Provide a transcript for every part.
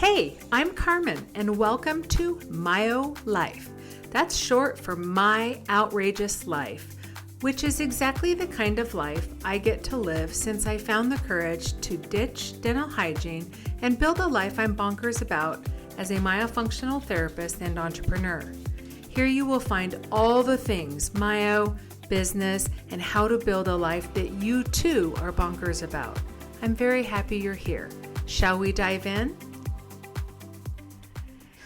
Hey, I'm Carmen, and welcome to Myo Life. That's short for My Outrageous Life, which is exactly the kind of life I get to live since I found the courage to ditch dental hygiene and build a life I'm bonkers about as a myofunctional therapist and entrepreneur. Here you will find all the things myo, business, and how to build a life that you too are bonkers about. I'm very happy you're here. Shall we dive in?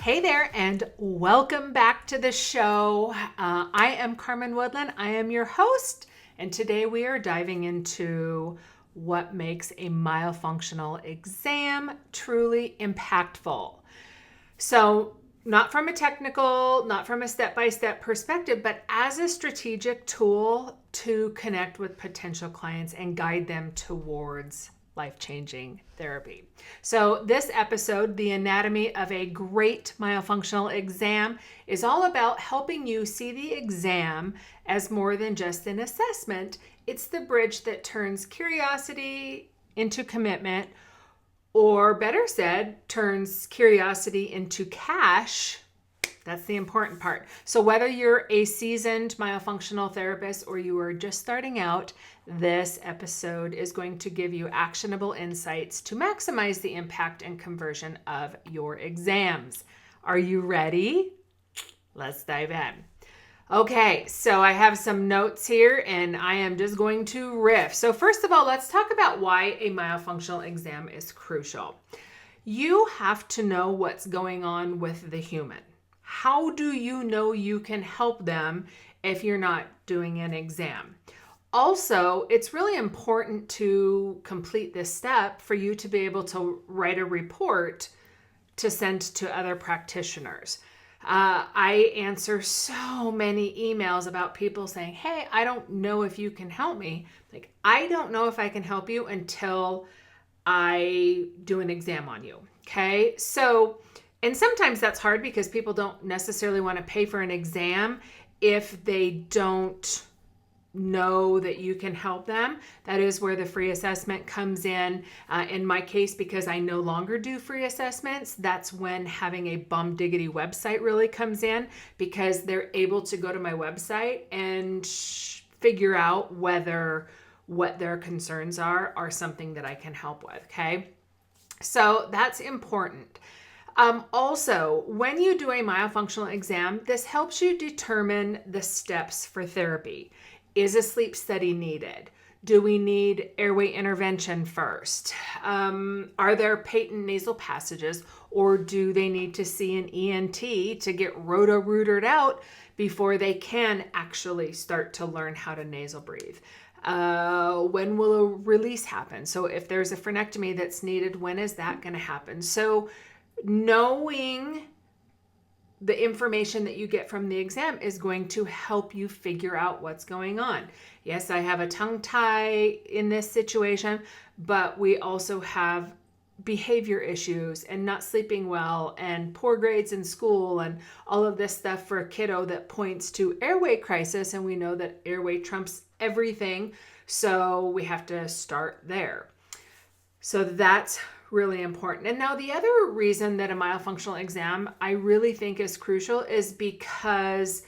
Hey there, and welcome back to the show. I am Carmen Woodland. I am your host, and today we are diving into what makes a myofunctional exam truly impactful. So, not from a technical, not from a step-by-step perspective, but as a strategic tool to connect with potential clients and guide them towards life-changing therapy. So this episode, The Anatomy of a Great Myofunctional Exam, is all about helping you see the exam as more than just an assessment. It's the bridge that turns curiosity into commitment, or better said, turns curiosity into cash. That's the important part. So whether you're a seasoned myofunctional therapist or you are just starting out, this episode is going to give you actionable insights to maximize the impact and conversion of your exams. Are you ready? Let's dive in. Okay, so I have some notes here and I am just going to riff. So first of all, let's talk about why a myofunctional exam is crucial. You have to know what's going on with the human. How do you know you can help them if you're not doing an exam? Also, it's really important to complete this step for you to be able to write a report to send to other practitioners. I answer so many emails about people saying, hey, I don't know if you can help me. Like, I don't know if I can help you until I do an exam on you. Okay. So, and sometimes that's hard because people don't necessarily want to pay for an exam if they don't know that you can help them. That is where the free assessment comes in. In my case, because I no longer do free assessments, that's when having a bum diggity website really comes in, because they're able to go to my website and figure out whether what their concerns are something that I can help with. Okay. So that's important. Also, when you do a myofunctional exam, this helps you determine the steps for therapy. Is a sleep study needed? Do we need airway intervention first? Are there patent nasal passages, or do they need to see an ENT to get roto-rootered out before they can actually start to learn how to nasal breathe? When will a release happen? So if there's a frenectomy that's needed, when is that going to happen? So knowing the information that you get from the exam is going to help you figure out what's going on. Yes, I have a tongue tie in this situation, but we also have behavior issues and not sleeping well and poor grades in school and all of this stuff for a kiddo that points to airway crisis. And we know that airway trumps everything. So we have to start there. So that's really important. And now the other reason that a myofunctional exam I really think is crucial is because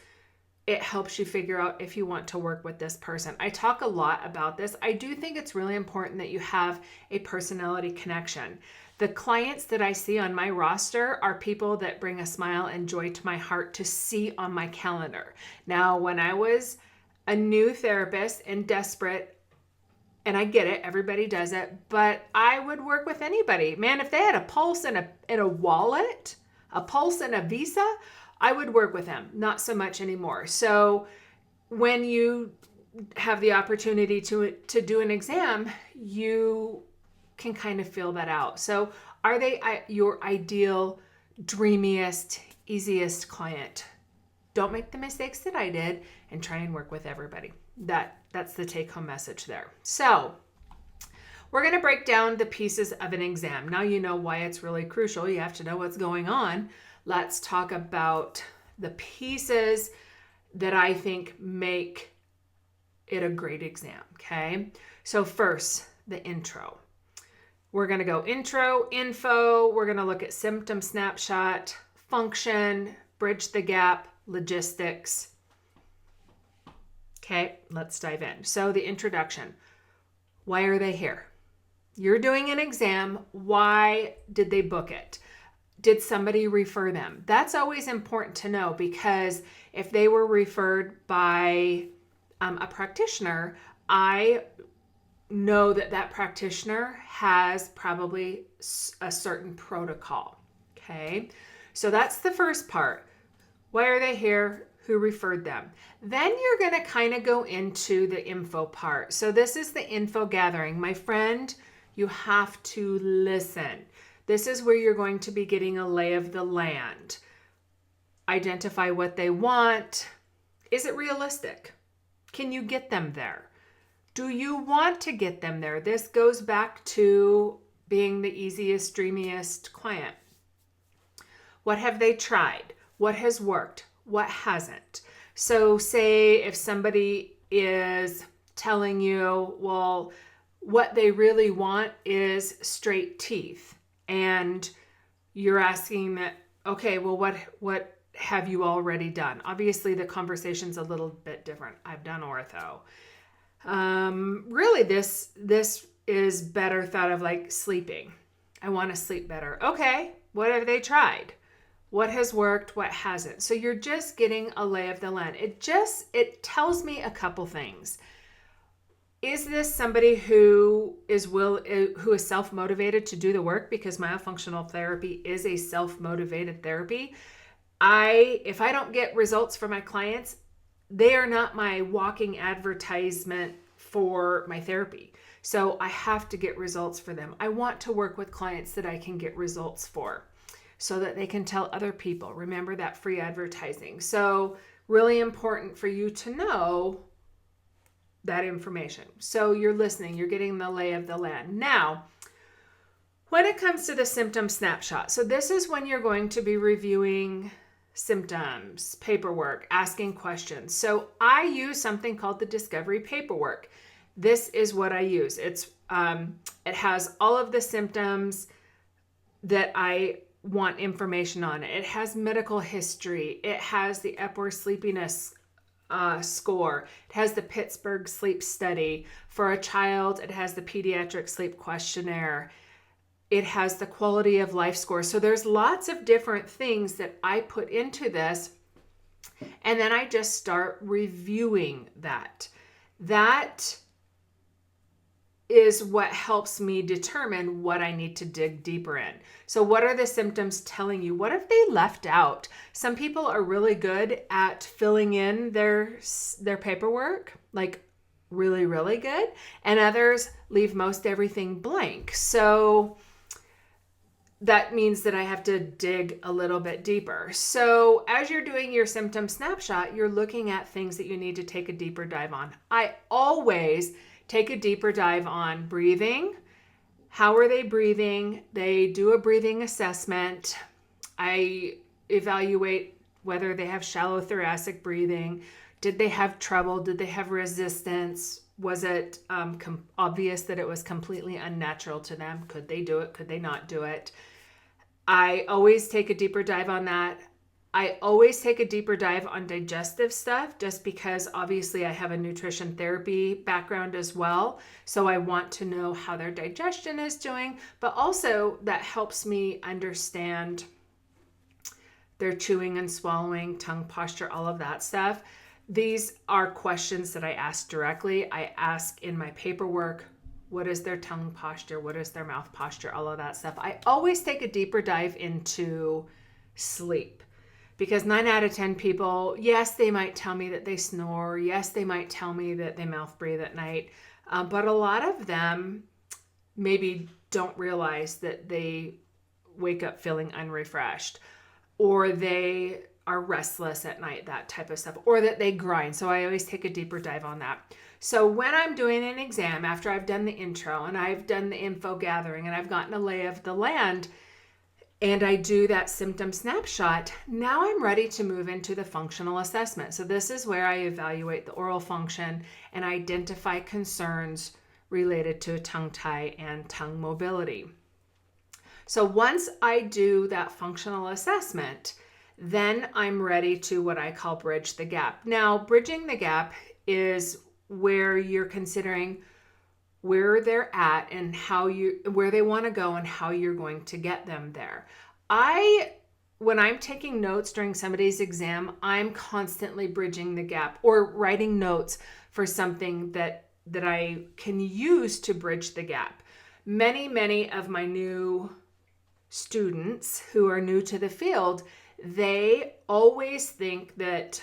it helps you figure out if you want to work with this person. I talk a lot about this. I do think it's really important that you have a personality connection. The clients that I see on my roster are people that bring a smile and joy to my heart to see on my calendar. Now, when I was a new therapist and desperate, and I get it, everybody does it, but I would work with anybody. Man, if they had a pulse and a wallet, a pulse and a visa, I would work with them. Not so much anymore. So when you have the opportunity to do an exam, you can kind of feel that out. So are they your ideal, dreamiest, easiest client? Don't make the mistakes that I did and try and work with everybody. That's the take-home message there. So we're going to break down the pieces of an exam. Now you know why it's really crucial. You have to know what's going on. Let's talk about the pieces that I think make it a great exam, okay? So first, the intro. We're going to go intro, info. We're going to look at symptom snapshot, function, bridge the gap, logistics. Okay, let's dive in. So the introduction. Why are they here? You're doing an exam. Why did they book it? Did somebody refer them? That's always important to know, because if they were referred by a practitioner, I know that that practitioner has probably a certain protocol. Okay, so that's the first part. Why are they here? Who referred them? Then you're going to kind of go into the info part. So this is the info gathering. My friend, you have to listen. This is where you're going to be getting a lay of the land. Identify what they want. Is it realistic? Can you get them there? Do you want to get them there? This goes back to being the easiest, dreamiest client. What have they tried? What has worked? What hasn't? So say if somebody is telling you, well, what they really want is straight teeth, and you're asking that, okay, well, what have you already done? Obviously, the conversation's a little bit different. I've done ortho. Really, this is better thought of like sleeping. I want to sleep better. Okay, what have they tried? What has worked? What hasn't? So you're just getting a lay of the land. It tells me a couple things. Is this somebody who is self-motivated to do the work? Because myofunctional therapy is a self-motivated therapy. If I don't get results for my clients, they are not my walking advertisement for my therapy. So I have to get results for them. I want to work with clients that I can get results for, so that they can tell other people. Remember that free advertising. So really important for you to know that information. So you're listening, you're getting the lay of the land. Now, when it comes to the symptom snapshot, so this is when you're going to be reviewing symptoms, paperwork, asking questions. So I use something called the discovery paperwork. This is what I use. It has all of the symptoms that I want information on. It has medical history. It has the Epworth sleepiness score. It has the Pittsburgh sleep study. For a child, it has the pediatric sleep questionnaire. It has the quality of life score. So there's lots of different things that I put into this, and then I just start reviewing that. That is what helps me determine what I need to dig deeper in. So what are the symptoms telling you? What have they left out? Some people are really good at filling in their paperwork, like really, really good. And others leave most everything blank. So that means that I have to dig a little bit deeper. So as you're doing your symptom snapshot, you're looking at things that you need to take a deeper dive on. I always take a deeper dive on breathing. How are they breathing? They do a breathing assessment. I evaluate whether they have shallow thoracic breathing. Did they have trouble? Did they have resistance? Was it obvious that it was completely unnatural to them? Could they do it? Could they not do it? I always take a deeper dive on that. I always take a deeper dive on digestive stuff, just because obviously I have a nutrition therapy background as well. So I want to know how their digestion is doing, but also that helps me understand their chewing and swallowing, tongue posture, all of that stuff. These are questions that I ask directly. I ask in my paperwork, what is their tongue posture? What is their mouth posture? All of that stuff. I always take a deeper dive into sleep. Because 9 out of 10 people, yes, they might tell me that they snore. Yes, they might tell me that they mouth breathe at night. But a lot of them maybe don't realize that they wake up feeling unrefreshed, or they are restless at night, that type of stuff, or that they grind. So I always take a deeper dive on that. So when I'm doing an exam, after I've done the intro and I've done the info gathering and I've gotten a lay of the land, and I do that symptom snapshot, now I'm ready to move into the functional assessment. So this is where I evaluate the oral function and identify concerns related to tongue tie and tongue mobility. So once I do that functional assessment, then I'm ready to what I call bridge the gap. Now, bridging the gap is where you're considering where they're at and where they want to go and how you're going to get them there. When I'm taking notes during somebody's exam, I'm constantly bridging the gap or writing notes for something that I can use to bridge the gap. Many of my new students who are new to the field, they always think that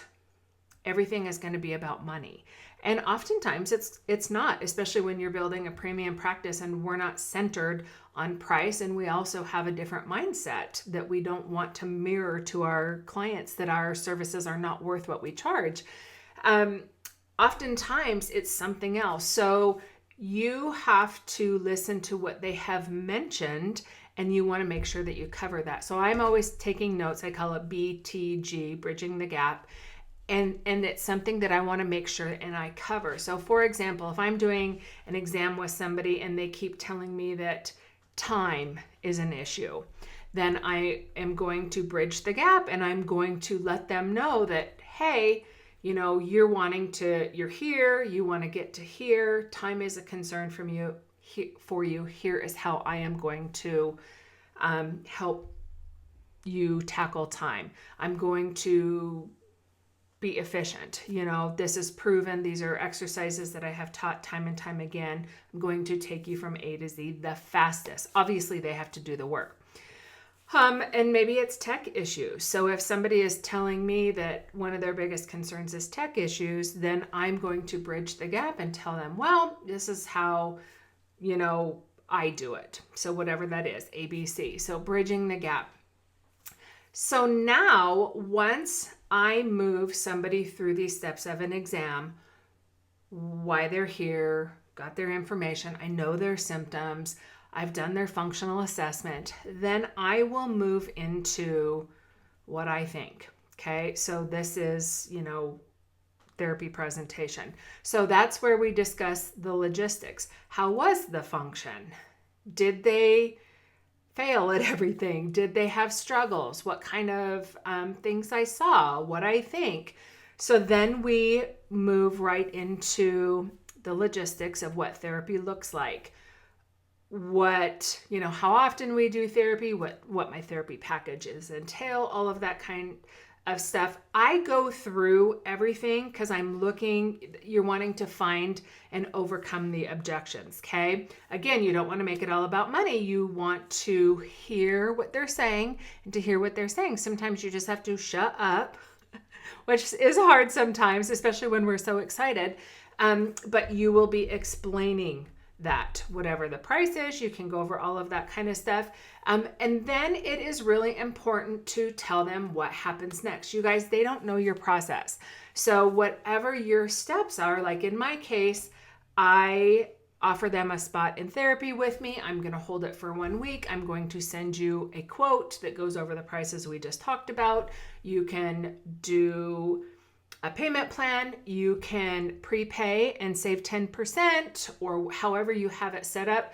everything is going to be about money. And oftentimes it's not, especially when you're building a premium practice and we're not centered on price. And we also have a different mindset that we don't want to mirror to our clients that our services are not worth what we charge. Oftentimes it's something else. So you have to listen to what they have mentioned and you want to make sure that you cover that. So I'm always taking notes. I call it BTG, bridging the gap. And it's something that I want to make sure and I cover. So for example, if I'm doing an exam with somebody and they keep telling me that time is an issue, then I am going to bridge the gap and I'm going to let them know that, hey, you're here, you want to get to here, time is a concern for you. Here is how I am going to help you tackle time. I'm going to be efficient. This is proven. These are exercises that I have taught time and time again. I'm going to take you from A to Z the fastest. Obviously, they have to do the work. And maybe it's tech issues. So if somebody is telling me that one of their biggest concerns is tech issues, then I'm going to bridge the gap and tell them, well, this is how, I do it. So whatever that is, ABC. So bridging the gap. So now, once I move somebody through these steps of an exam, why they're here, got their information, I know their symptoms, I've done their functional assessment, then I will move into what I think. Okay, so this is, therapy presentation. So that's where we discuss the logistics. How was the function? Did they fail at everything? Did they have struggles? What kind of things I saw, what I think. So then we move right into the logistics of what therapy looks like. How often we do therapy, what my therapy packages entail, all of that kind of stuff. I go through everything because you're wanting to find and overcome the objections, okay? Again, you don't want to make it all about money. You want to hear what they're saying, and to hear what they're saying, sometimes you just have to shut up, which is hard sometimes, especially when we're so excited. But you will be explaining that whatever the price is, you can go over all of that kind of stuff. And then it is really important to tell them what happens next. You guys, they don't know your process. So whatever your steps are, like in my case, I offer them a spot in therapy with me. I'm going to hold it for 1 week. I'm going to send you a quote that goes over the prices we just talked about. You can do a payment plan, you can prepay and save 10% or however you have it set up.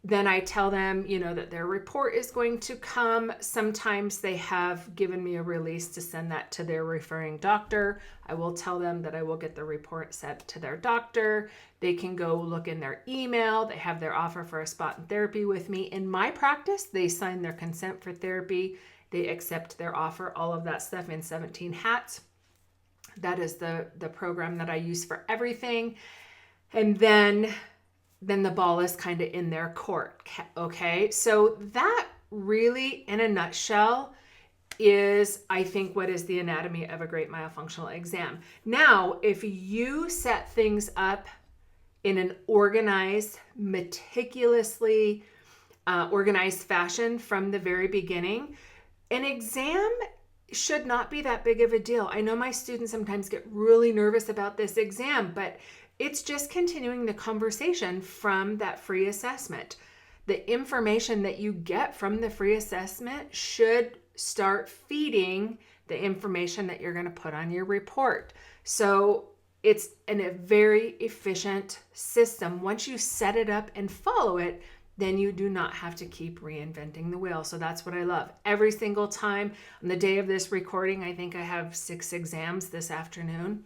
Then I tell them, that their report is going to come. Sometimes they have given me a release to send that to their referring doctor. I will tell them that I will get the report sent to their doctor. They can go look in their email. They have their offer for a spot in therapy with me. In my practice, they sign their consent for therapy. They accept their offer, all of that stuff in 17 hats. That is the program that I use for everything. And then the ball is kind of in their court. Okay. So that really, in a nutshell, is, I think, what is the anatomy of a great myofunctional exam. Now, if you set things up in an organized, meticulously organized fashion from the very beginning, an exam should not be that big of a deal. I know my students sometimes get really nervous about this exam, but it's just continuing the conversation from that free assessment. The information that you get from the free assessment should start feeding the information that you're going to put on your report. So it's a very efficient system. Once you set it up and follow it, then you do not have to keep reinventing the wheel. So that's what I love. Every single time on the day of this recording, I think I have 6 exams this afternoon.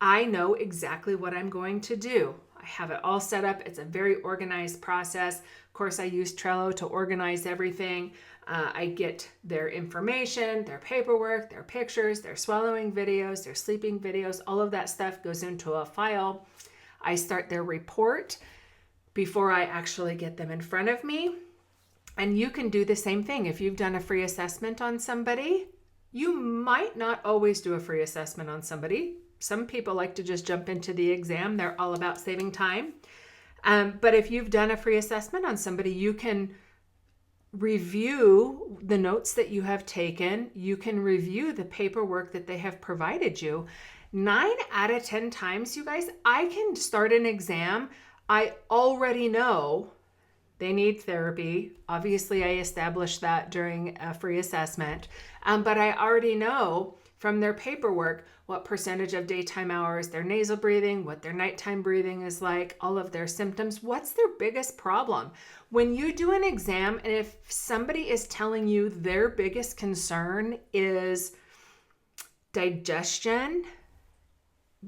I know exactly what I'm going to do. I have it all set up. It's a very organized process. Of course, I use Trello to organize everything. I get their information, their paperwork, their pictures, their swallowing videos, their sleeping videos. All of that stuff goes into a file. I start their report before I actually get them in front of me. And you can do the same thing. If you've done a free assessment on somebody, you might not always do a free assessment on somebody. Some people like to just jump into the exam. They're all about saving time. But if you've done a free assessment on somebody, you can review the notes that you have taken. You can review the paperwork that they have provided you. 9 out of 10 times, you guys, I can start an exam. I already know they need therapy. Obviously, I established that during a free assessment. But I already know from their paperwork what percentage of daytime hours, their nasal breathing, what their nighttime breathing is like, all of their symptoms, what's their biggest problem. When you do an exam, and if somebody is telling you their biggest concern is digestion,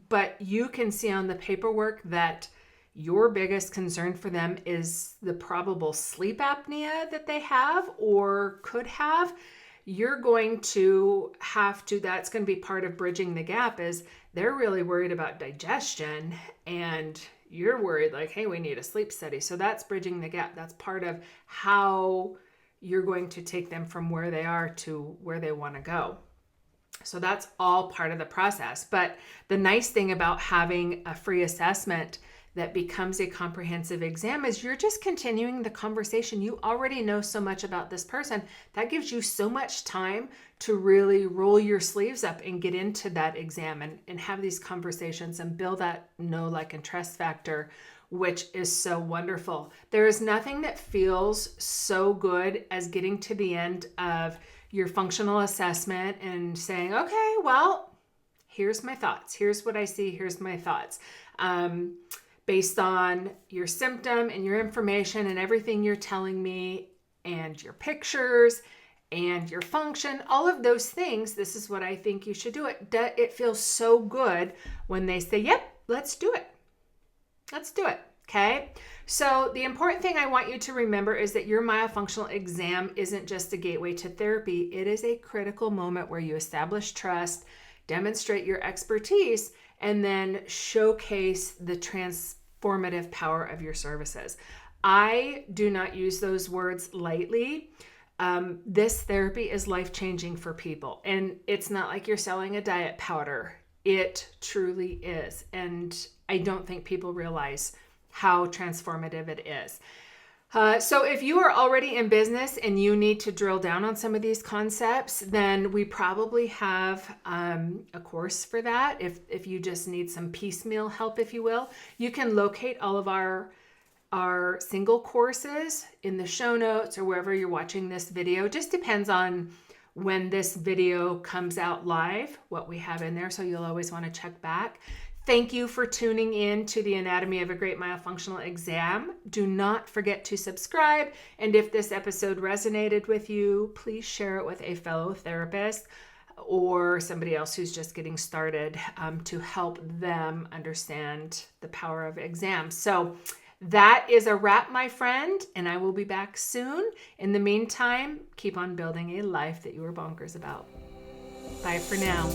but you can see on the paperwork that your biggest concern for them is the probable sleep apnea that they have or could have, you're going to have to, that's going to be part of bridging the gap, is they're really worried about digestion and you're worried like, hey, we need a sleep study. So that's bridging the gap. That's part of how you're going to take them from where they are to where they want to go. So that's all part of the process. But the nice thing about having a free assessment that becomes a comprehensive exam is you're just continuing the conversation. You already know so much about this person. That gives you so much time to really roll your sleeves up and get into that exam and have these conversations and build that know, like, and trust factor, which is so wonderful. There is nothing that feels so good as getting to the end of your functional assessment and saying, okay, well, here's my thoughts. Here's what I see. Here's my thoughts. Based on your symptom and your information and everything you're telling me and your pictures and your function, all of those things, this is what I think you should do. It feels so good when they say, yep, let's do it. Let's do it. Okay. So the important thing I want you to remember is that your myofunctional exam isn't just a gateway to therapy. It is a critical moment where you establish trust, demonstrate your expertise, and then showcase the transformative power of your services. I do not use those words lightly. This therapy is life-changing for people. And it's not like you're selling a diet powder. It truly is. And I don't think people realize how transformative it is. So if you are already in business and you need to drill down on some of these concepts, then we probably have a course for that. If you just need some piecemeal help, if you will, you can locate all of our single courses in the show notes or wherever you're watching this video. Just depends on when this video comes out live, what we have in there. So you'll always want to check back. Thank you for tuning in to the Anatomy of a Great Myofunctional Exam. Do not forget to subscribe. And if this episode resonated with you, please share it with a fellow therapist or somebody else who's just getting started to help them understand the power of exams. So that is a wrap, my friend, and I will be back soon. In the meantime, keep on building a life that you are bonkers about. Bye for now.